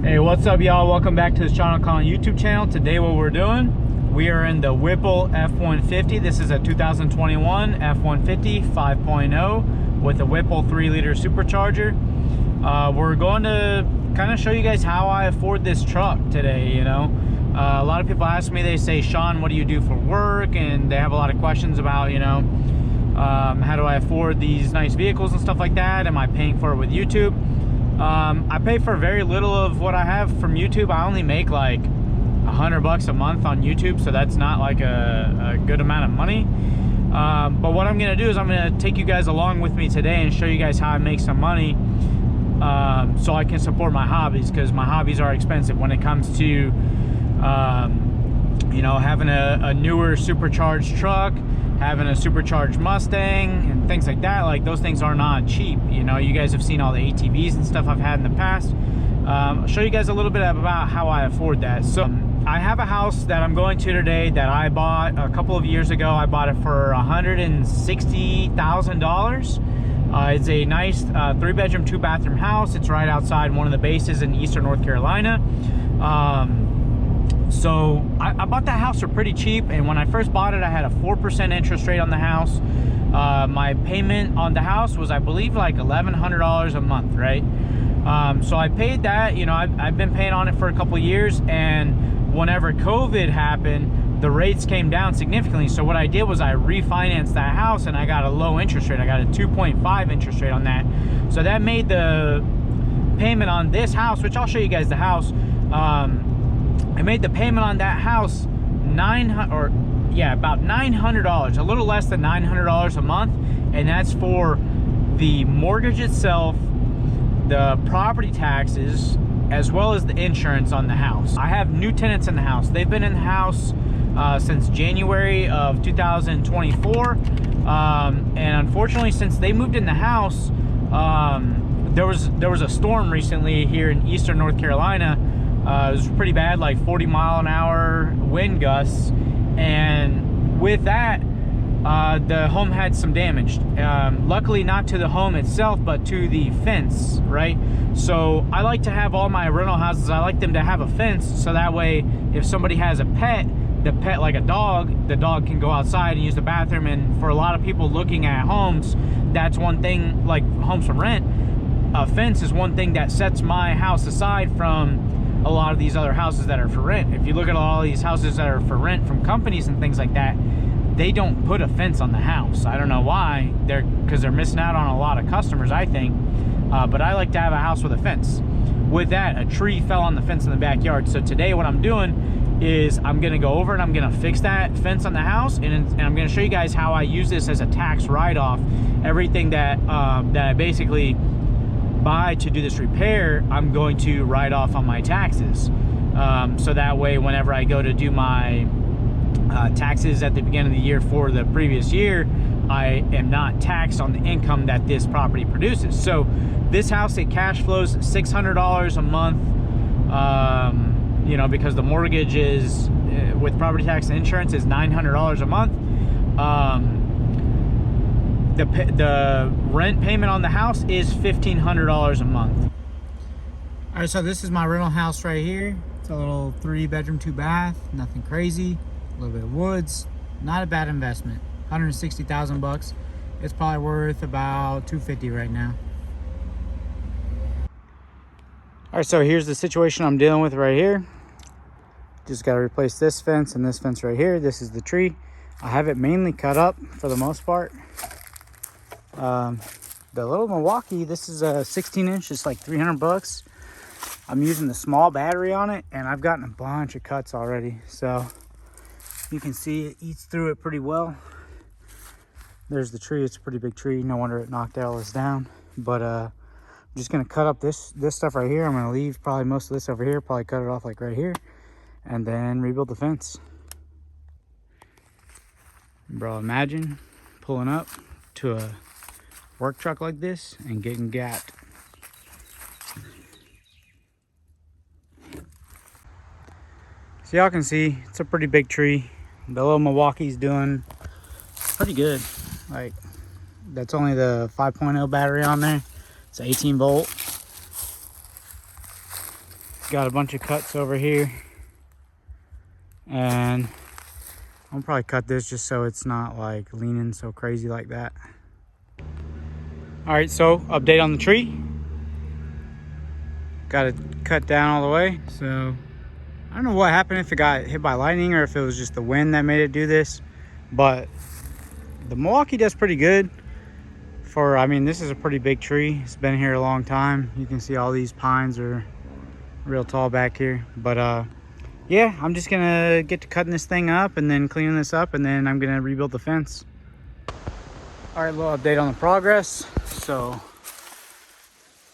Hey, what's up, y'all? Welcome back to the Sean O'Connell YouTube channel. Today what we're doing, we are in the Whipple F150. This is a 2021 F150 5.0 with a Whipple 3-liter supercharger. We're going to kind of show you guys how I afford this truck today. You know, a lot of people ask me, they say, Sean, what do you do for work? And they have a lot of questions about, you know, how do I afford these nice vehicles and stuff like that? Am I paying for it with YouTube? I pay for very little of what I have from YouTube. I only make like $100 a month on YouTube, so that's not like a good amount of money. But what I'm gonna do is I'm gonna take you guys along with me today and show you guys how I make some money, so I can support my hobbies, because my hobbies are expensive when it comes to you know, having a newer supercharged truck, having a supercharged Mustang and things like that. Like, those things are not cheap. You know, you guys have seen all the ATVs and stuff I've had in the past. I'll show you guys a little bit about how I afford that. So I have a house that I'm going to today that I bought a couple of years ago. I bought it for $160,000. It's a nice 3-bedroom, 2-bathroom house. It's right outside one of the bases in Eastern North Carolina. So I bought that house for pretty cheap, and when I first bought it, I had a 4% interest rate on the house. My payment on the house was, I believe, like $1,100 a month, right? So I paid that. You know, I've been paying on it for a couple years, and whenever COVID happened, the rates came down significantly. So what I did was I refinanced that house, and I got a low interest rate. I got a 2.5 interest rate on that. So that made the payment on this house, which I'll show you guys the house. I made the payment on that house about $900, a little less than $900 a month, and that's for the mortgage itself, the property taxes, as well as the insurance on the house. I have new tenants in the house. They've been in the house since January of 2024, and unfortunately, since they moved in the house, there was a storm recently here in Eastern North Carolina. It was pretty bad, like 40-mile-an-hour wind gusts, and with that, the home had some damage. Luckily, not to the home itself, but to the fence, right? So I like to have all my rental houses, I like them to have a fence, so that way, if somebody has a pet, the pet, like a dog, the dog can go outside and use the bathroom. And for a lot of people looking at homes, that's one thing, like homes for rent, a fence is one thing that sets my house aside from a lot of these other houses that are for rent. If you look at all these houses that are for rent from companies and things like that, they don't put a fence on the house. I don't know why. Because they're missing out on a lot of customers, I think. But I like to have a house with a fence. With that, a tree fell on the fence in the backyard. So today what I'm doing is I'm gonna go over and I'm gonna fix that fence on the house, and I'm gonna show you guys how I use this as a tax write-off. Everything that I basically buy to do this repair, I'm going to write off on my taxes. So that way, whenever I go to do my taxes at the beginning of the year for the previous year, I am not taxed on the income that this property produces. So this house, it cash flows $600 a month, you know, because the mortgage is, with property tax and insurance, is $900 a month. The rent payment on the house is $1,500 a month. All right, so this is my rental house right here. It's a little 3-bedroom, 2-bath, nothing crazy. A little bit of woods, not a bad investment. 160,000 bucks. It's probably worth about 250 right now. All right, so here's the situation I'm dealing with right here. Just got to replace this fence and this fence right here. This is the tree. I have it mainly cut up for the most part. The little Milwaukee, this is a 16-inch, it's like 300 bucks. I'm using the small battery on it, and I've gotten a bunch of cuts already. So you can see it eats through it pretty well. There's the tree. It's a pretty big tree. No wonder it knocked all this down. But I'm just gonna cut up this stuff right here. I'm gonna leave probably most of this over here, probably cut it off like right here, and then rebuild the fence. Bro, imagine pulling up to a work truck like this and getting gapped. So y'all can see it's a pretty big tree. The little Milwaukee's doing pretty good. Like, that's only the 5.0 battery on there. It's 18 volt. Got a bunch of cuts over here, and I'll probably cut this just so it's not like leaning so crazy like that. All right, so update on the tree. Got it cut down all the way. So I don't know what happened, if it got hit by lightning or if it was just the wind that made it do this, but the Milwaukee does pretty good for, I mean, this is a pretty big tree. It's been here a long time. You can see all these pines are real tall back here. But yeah, I'm just gonna get to cutting this thing up and then cleaning this up, and then I'm gonna rebuild the fence. All right, little update on the progress. So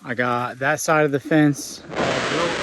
I got that side of the fence built.